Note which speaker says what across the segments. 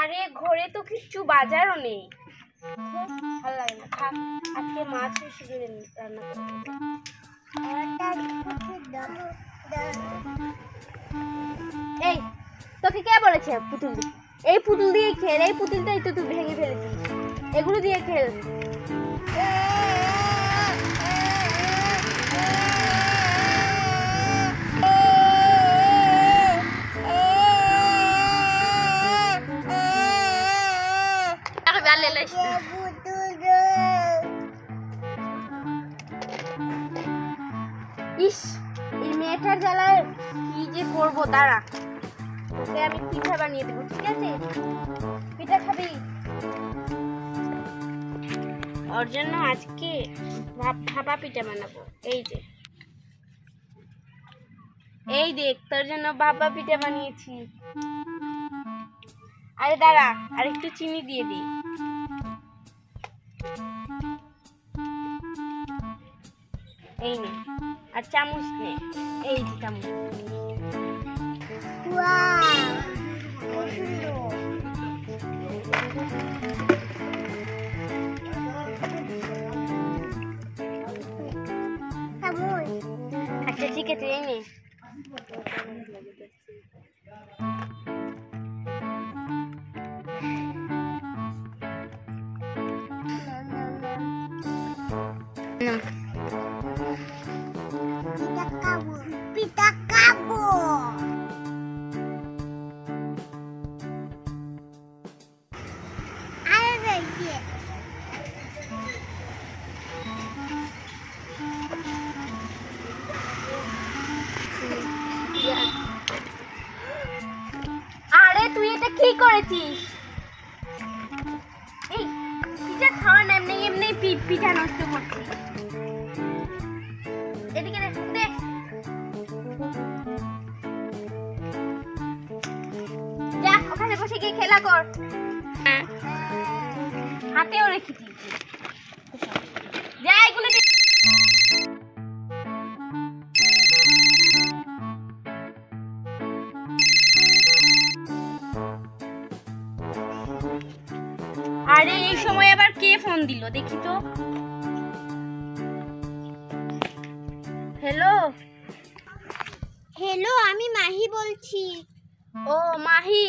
Speaker 1: আরে ঘরে তো কিচ্ছু বাজারও নেই, ভালো লাগে না। থাক, আজকে মাছ শিখে রান্না করবো। এই তোকে কে বলেছে পুতুল দিয়ে? এই পুতুল দিয়ে খেল, এই পুতুলটাই তো তুই ভেঙে ফেলেছিস, এগুলো দিয়ে খেল। ইস, এই মেয়েটার জ্বালায় কি যে করবো, দাঁড়া তোকে আমি পিঠা বানিয়ে দেবো, ঠিক আছে? পিঠা খাবি? ওর জন্য আজকে ভাপা পিঠা বানাবো। এই দেখ তোর জন্য ভাপা পিঠা বানিয়েছি। আরে দাঁড়া, আর একটু চিনি দিয়ে দিই। এই নে, আর চামচ নে, এই যে চামচ। আচ্ছা ঠিক আছে, এই নে। পিঠা খাবো। আরে তুই এটা কি করেছিস? এই পিঠা খাওয়া না, এমনি এমনি পিঠা নষ্ট করছিস। এদিকে দে, যা ওখানে বসে গিয়ে খেলা কর। হাতেও রেখেছি, যা এগুলো। আরে এই সময় আবার কে ফোন দিল দেখি তো। হ্যালো
Speaker 2: হ্যালো, আমি মাহি বলছি।
Speaker 1: ও মাহি,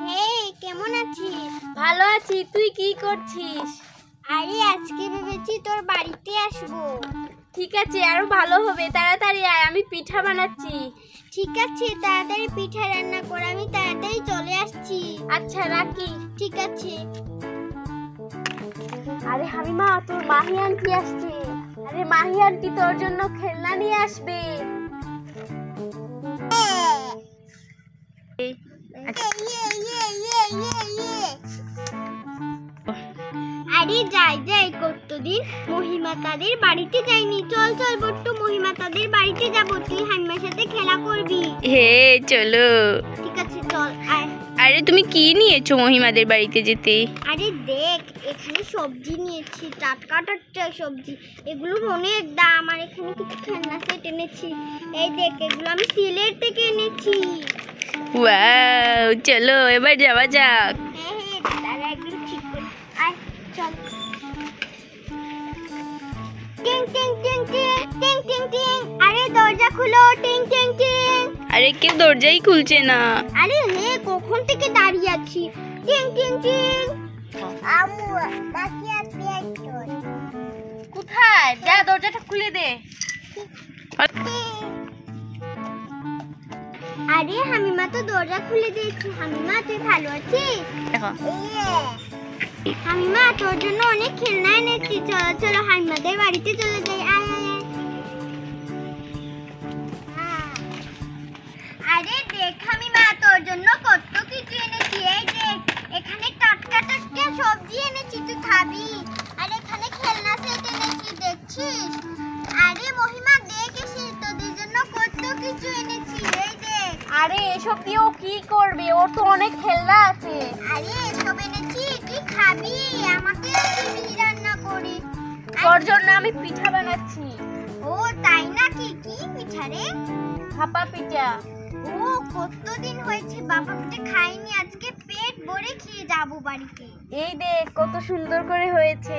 Speaker 2: হেই, কেমন আছিস?
Speaker 1: ভালো আছি, তুই কি করছিস?
Speaker 2: আরে আজকে ভেবেছি তোর বাড়িতে আসবো।
Speaker 1: ঠিক আছে, আরো ভালো হবে, তাড়াতাড়ি আয়, আমি পিঠা বানাচ্ছি।
Speaker 2: ঠিক আছে, তাড়াতাড়ি পিঠা রান্না কর, আমি তাড়াতাড়ি চলে আসছি।
Speaker 1: আচ্ছা রাখি।
Speaker 2: ঠিক আছে।
Speaker 1: আরে হামিমা, তোর মাহি আন্টি আসছে। আরে মাহি আন্টি তোর জন্য খেলনা নিয়ে আসবে।
Speaker 2: আরে যাই কতদিন মহিমা তাদের বাড়িতে যাইনি। চল বট্টু, মহিমা তাদের বাড়িতে যাব, তুই হামিমার সাথে খেলা করবি।
Speaker 1: হে চলো।
Speaker 2: ঠিক আছে চল আয়।
Speaker 1: আরে তুমি কি নিয়েছো মহিমাদের বাড়িতে যেতে?
Speaker 2: আরে দেখ, এখানে সবজি নিয়েছি, টাটকা সবজি, এগুলোর অনেক দাম। আর এখানে কিছু খেলনা সেট এনেছি, এই দেখ, এগুলো আমি সিলেট থেকে এনেছি।
Speaker 1: ওয়াও, চলো এবার যাওয়া যাক।
Speaker 2: হ্যাঁ, দাঁড়া এগুলো ঠিক করে আয়, চল। টিং টিং টিং টিং টিং টিং টিং, আরে দরজা খুলো, টিং টিং টিং।
Speaker 1: আরে কেউ দরজাই খুলছে না।
Speaker 2: আরে হে, কখন থেকে দাঁড়িয়ে আছি। টিং টিং টিং। আমু বাকি আছে একটু।
Speaker 1: কোথায়? যা দরজাটা খুলে দে।
Speaker 2: আরে হামিমা তো দরজা খুলে দিয়েছি। হামিমা তুই ভালো আছিস?
Speaker 1: দেখো
Speaker 2: হামিমা তোর জন্য অনেক খেলনা এনেছি, চলো চলো হামিমাদের বাড়িতে চলে যাই। আয় আয় আয়। আরে দেখ হামিমা, তোর জন্য কত কিছু এনেছি। এই দেখ, এখানে টাটকা সবজি এনেছি, তুই খাবি। আর এখানে খেলনা সেট এনেছি, দেখছিস? আরে মহিমা দেখ, এসে তোদের জন্য কত কিছু এনেছি, এই দেখ।
Speaker 1: আরে এসব দিয়ে ও কি করবে? ওর তো অনেক খেলনা আছে।
Speaker 2: আরে এসব এনেছি, তুই খাবি, আমাকে দিবি রান্না করে।
Speaker 1: তোর জন্য আমি পিঠা বানাচ্ছি।
Speaker 2: ও তাই নাকি? কি পিঠা রে?
Speaker 1: ভাপা পিঠা।
Speaker 2: ও কতদিন হয়েছে বাবা পিঠা খাইনি, আজকে পেট ভরে যাব বাড়িতে।
Speaker 1: এই দেখ কত সুন্দর করে হয়েছে।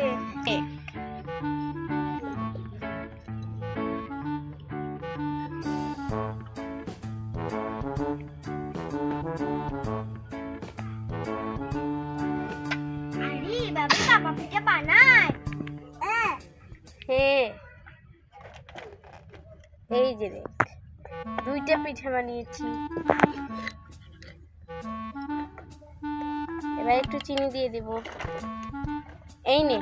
Speaker 2: আরে বাবা পাপা পিঠা বানায়।
Speaker 1: হ্যাঁ এই যে দেখ 2টা পিঠা বানিয়েছি। এবার একটু চিনি দিয়ে দিব। এই নে।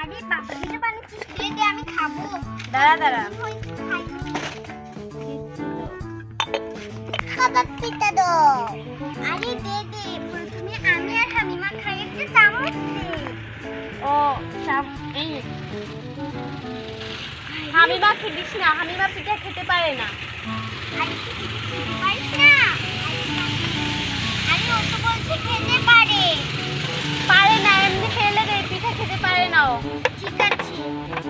Speaker 2: আরে পাপা পিঠা বানিয়েছিস, দে দে আমি খাবো।
Speaker 1: দাঁড়া
Speaker 2: পাপা পিঠা দাও। আরে দে দে, প্রথমে আমি আর হামিমা খাই, একটা চামচ দে।
Speaker 1: ও এই নে। হামিমা খেতিস না, হামিমা পিঠা খেতে পারে না।
Speaker 2: আরে তুই পিঠা খেতে পারিস না? আরে ও তো বলছে খেতে পারে।
Speaker 1: পারে না, এমনি ফেলে দেয়, পিঠা খেতে পারে না ও।
Speaker 2: ঠিক আছে।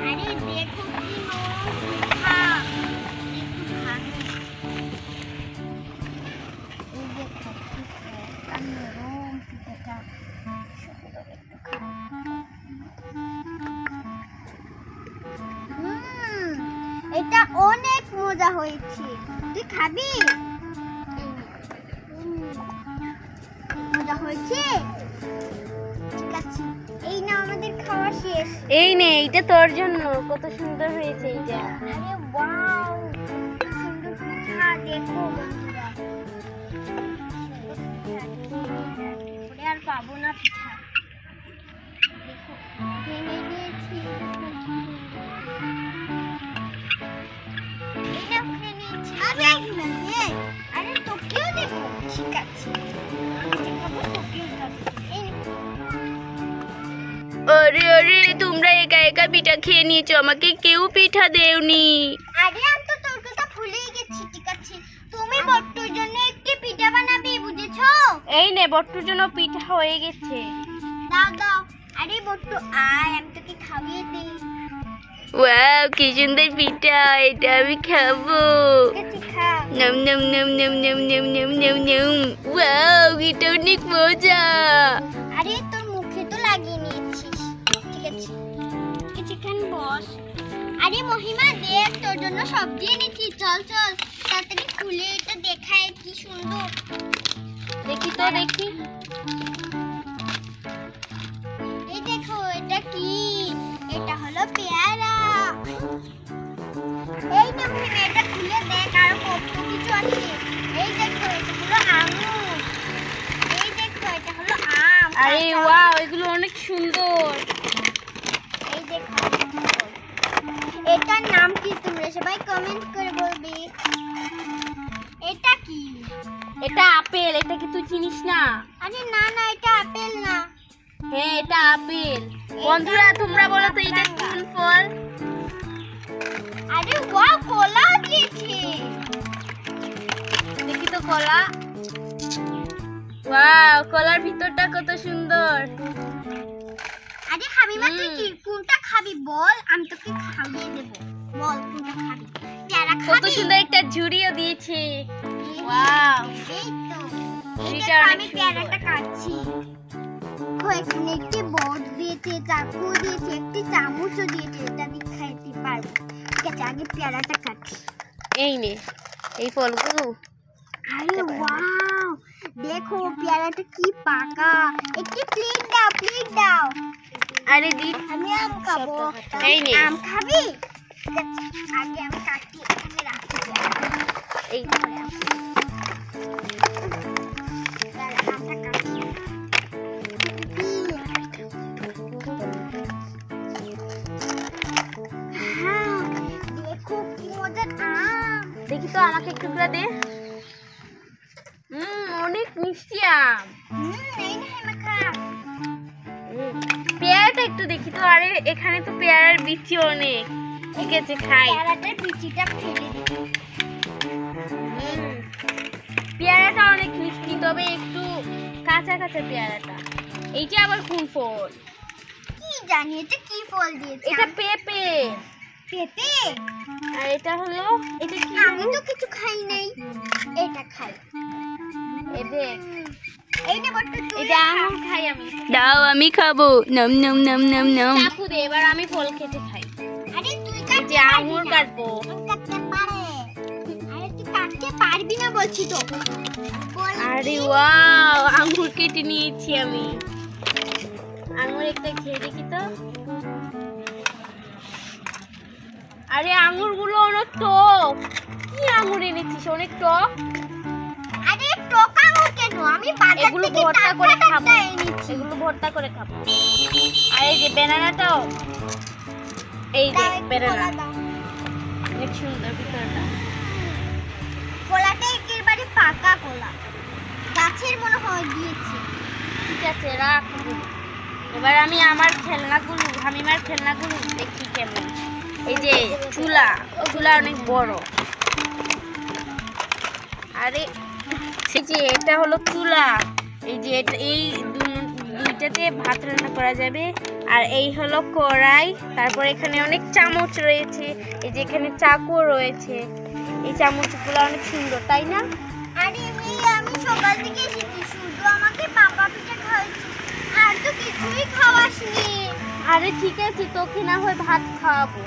Speaker 2: আরে দেখো কি পিঠা, একটু খা। এই দেখো পিঠা, নরম পিঠাটা, সুন্দর একটু খা। এটা অনেক মজা হয়েছে, তুই খাবি? মজা হয়েছে? ঠিক আছে, এই না আমাদের খাওয়া শেষ।
Speaker 1: এই নে, এইটা তোর জন্য। কত সুন্দর হয়েছে এইটা।
Speaker 2: আরে ওয়াও, কত সুন্দর পিঠা, দেখো বন্ধুরা। ওরে আর পাবো না পিঠা। দেখো ভেঙে নিয়েছি। এটা ভেঙে নিয়েছি। আরে তোকেও দেবো। ঠিক আছে, আমি যে খাবো তোকেও খাবো। এই
Speaker 1: আরে আরে, তোমরা একা একা পিঠা খেয়ে নিয়েছো, আমাকে কেউ পিঠা দেওনি।
Speaker 2: আরে আমি তো তোর কথা ভুলেই গেছি। ঠিক আছে, তুমি বট্টুর জন্য একটি পিঠা বানাবে, বুঝেছো?
Speaker 1: এই নে, বট্টুর জন্য পিঠা হয়ে গেছে।
Speaker 2: দাও দাও। আরে বট্টু আয়, আমি তোকে খাইয়ে দিই।
Speaker 1: ওয়াও, কি সুন্দর পিঠা, এটা আমি খাবো।
Speaker 2: ঠিক আছে, খা।
Speaker 1: নম নম নম নম নম নম নম নম নম। ওয়াও, এটা অনেক মজা।
Speaker 2: আরে তোর মুখে তো লাগিয়ে নিয়েছিস। ঠিক আছে, কিছুক্ষণ বস। আরে মহিমা দেখ, তোর জন্য সবজি এনেছি। চল চল, তাড়াতাড়ি খুলে এটা দেখায় কি সুন্দর।
Speaker 1: দেখি তো দেখি।
Speaker 2: এই দেখো, এটা কি? এটা হলো পেয়ারা। এই না মহিমা, এটা খুলে দেখ আর কত কিছু আছে। এই দেখো, এটা হলো আঙুর। এই দেখো, এটা হলো আম।
Speaker 1: আরে ওয়াও, এগুলো অনেক সুন্দর।
Speaker 2: এই দেখো, এটার নাম কি তোমরা সবাই কমেন্ট করে বলবে। এটা কি?
Speaker 1: এটা আপেল। এটা কি তুই চিনিস না?
Speaker 2: আরে না না, এটা আপেল না।
Speaker 1: হ্যাঁ, এটা আপেল। বন্ধুরা তোমরা বলো তো এটা কোন ফল?
Speaker 2: আরে ওয়াও, কলাও দিয়েছে।
Speaker 1: দেখি তো কলা। ওয়াও, কলার ভিতরটা কত সুন্দর।
Speaker 2: আরে হাবিবা, তুই কি কোনটা খাবি বল, আমি তোকে খাইয়ে দেব। বল কোনটা খাবি? পেয়ারা
Speaker 1: কত
Speaker 2: খাবি?
Speaker 1: সুন্দর একটা ঝুড়িও দিয়েছে।
Speaker 2: এই
Speaker 1: ওয়াও,
Speaker 2: এই তো, এই
Speaker 1: এটা
Speaker 2: দেখো,
Speaker 1: অনেক
Speaker 2: আমি
Speaker 1: সুন্দর।
Speaker 2: পেয়ারাটা কাটছি। দেখো, এখানে একটি বোর্ড দিয়েছে, চাকু দিয়েছে, একটি চামচও দিয়েছে, এটা আমি খাইতে পারবো। ঠিক আছে, আগে পেয়ারাটা কাটি।
Speaker 1: এই নে, এই ফলগুলো।
Speaker 2: আরে ওয়াও, দেখো পেয়ারাটা কি পাকা। একটি প্লেট দাও, প্লেট দাও।
Speaker 1: আরে দি।
Speaker 2: আমি আম খাবো।
Speaker 1: এই নে।
Speaker 2: আম খাবি? ঠিক আছে, আগে আমি কাটি, এখানে রাখি।
Speaker 1: এই
Speaker 2: দাঁড়া, আমটা কাটি। হ্যাঁ, দেখো কি মজার আম।
Speaker 1: দেখি তো, আমাকে একটু করে দে। অনেক মিষ্টি আম।
Speaker 2: এই না হেমাখা।
Speaker 1: পেয়ারাটা একটু দেখি তো। আরে এখানে তো পেয়ারার বিচি অনেক। ঠিক আছে, খাই।
Speaker 2: পেয়ারাটার বিচিটা ফেলে দিই।
Speaker 1: পেয়ারাটা অনেক মিষ্টি, তবে একটু কাঁচা কাঁচা পেয়ারাটা। এইটা আবার কোন ফল?
Speaker 2: কি জানি এটা কি ফল দিয়েছে?
Speaker 1: এটা পেঁপে।
Speaker 2: পেঁপে?
Speaker 1: আর এটা হলো, এটা কি?
Speaker 2: আমি তো কিছু খাই নাই, এটা খাই।
Speaker 1: এ দেখ,
Speaker 2: এইটা বড় তুই
Speaker 1: এটা আঙুর খাই আমি।
Speaker 3: দাও আমি খাবো। নম নম নম নম নম।
Speaker 1: চাকু দে, এবার আমি ফল খেতে খাই।
Speaker 2: আরে তুই
Speaker 1: এই
Speaker 2: কাটতে
Speaker 1: যে আঙুর কাটবো।
Speaker 2: কাটতে পারে। আরে তুই কাটতে পারবি না বলছি তো।
Speaker 1: আরে ওয়াও, আঙুর কেটে নিয়েছি আমি। আঙুর একটা খেয়ে দেখি তো। আরে আঙুরগুলো অনেক টক। কি আঙুর এনেছিস, অনেক টক?
Speaker 2: আরে টক আঙুর কেন? আমি বাজার
Speaker 1: এগুলো
Speaker 2: থেকে
Speaker 1: ভর্তা করে
Speaker 2: টাটকা
Speaker 1: খাবো।
Speaker 2: টাটকা এনেছি।
Speaker 1: এগুলো ভর্তা করে খাবো। আর এই যে বেনানাটাও, এই যে
Speaker 2: দাও একটু
Speaker 1: বেনানা,
Speaker 2: কলা দাও।
Speaker 1: অনেক সুন্দর ভিতরটা।
Speaker 2: কলাটা একেবারে পাকা কলা। গাছের মনে হয় দিয়েছে।
Speaker 1: ঠিক আছে, রাখ। এবার আমি আমার খেলনাগুলো, হামিমার খেলনাগুলো দেখি কেমন। এই যে চুলা, চুলা অনেক বড়। আরে এই যে এটা হলো চুলা। এই যে এটা, এই দুইটাতে ভাত রান্না করা যাবে। আর এই হলো কড়াই। তারপর এখানে অনেক চামচ রয়েছে। এই যে এখানে চাকু রয়েছে। এই চামচগুলো অনেক সুন্দর, তাই না?
Speaker 2: আরে আমি সকাল থেকে এসেছি, শুধু আমাকে পাপা পিঠা খাওয়াচ্ছিস, আর তো কিছুই খাওয়াসনি।
Speaker 1: আরে ঠিক আছে, তোকে না হয় ভাত খাওয়াবো।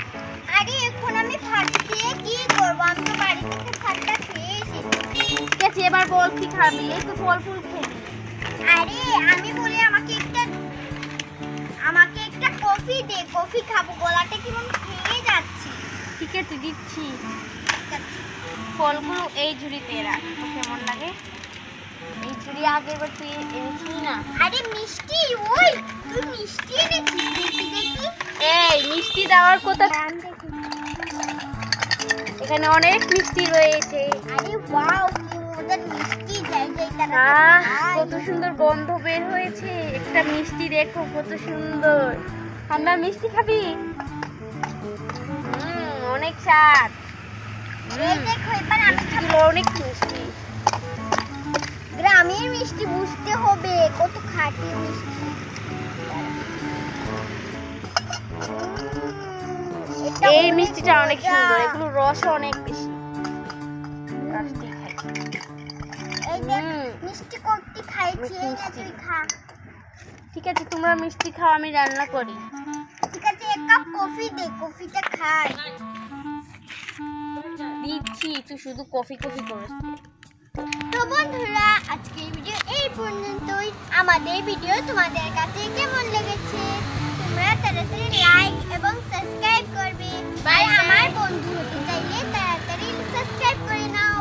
Speaker 2: আরে এখন আমি ভাত খেয়ে কি করবো? আমি তো বাড়ি থেকে ভাতটা খেয়ে এসেছি।
Speaker 1: ঠিক আছে, এবার বল কি খাবি? এই তো ফল ফুল খেলি।
Speaker 2: আরে আমি বলি আমাকে একটা কফি দে, কফি খাবো, গলাটা কেমন খেয়ে যাচ্ছে।
Speaker 1: ঠিক আছে, দিচ্ছি।
Speaker 2: ঠিক আছে।
Speaker 1: ফলগুলো এই ঝুড়িতে রাখ, তো কেমন লাগে? এই ঝুড়ি আগের বার তুই এনেছিস না?
Speaker 2: আরে মিষ্টি, ওই তুই মিষ্টি এনেছিস, দেখি দেখি।
Speaker 1: এই মিষ্টি দেওয়ার কথা। এখানে অনেক মিষ্টি রয়েছে।
Speaker 2: আরে ওয়াও, কি মজার মিষ্টি, যাই যাই তারা
Speaker 1: আহ, কত সুন্দর গন্ধ বের হয়েছে। একটা মিষ্টি দেখো কত সুন্দর। ঠান্ডা মিষ্টি খাবি? অনেক স্বাদ।
Speaker 2: এই দেখো, এবার আমি খাবো।
Speaker 1: মিষ্টিগুলো অনেক মিষ্টি।
Speaker 2: গ্রামের মিষ্টি বুঝতে হবে কত খাঁটি মিষ্টি। এটা
Speaker 1: এই
Speaker 2: অনেক
Speaker 1: মিষ্টিটা অনেক
Speaker 2: মজা।
Speaker 1: সুন্দর, এগুলো রস অনেক বেশি। রস দিয়ে খাই।
Speaker 2: এই দেখ,
Speaker 1: হুম।
Speaker 2: মিষ্টি করতে খাইছি, এই না তুই খা।
Speaker 1: ঠিক আছে, তোমরা মিষ্টি খাও, আমি রান্না করি।
Speaker 2: ঠিক আছে, এক কাপ কফি দে, কফিটা খাই।
Speaker 1: দিচ্ছি, তুই শুধু কফি কফি করিস।
Speaker 2: তো বন্ধুরা, আজকের ভিডিও এই পর্যন্তই। আমাদের ভিডিও তোমাদের কাছে কেমন লেগেছে তোমরা তাড়াতাড়ি লাইক এবং সাবস্ক্রাইব করবে। আর আমার বন্ধু হতে চাইলে তাড়াতাড়ি সাবস্ক্রাইব করে নাও।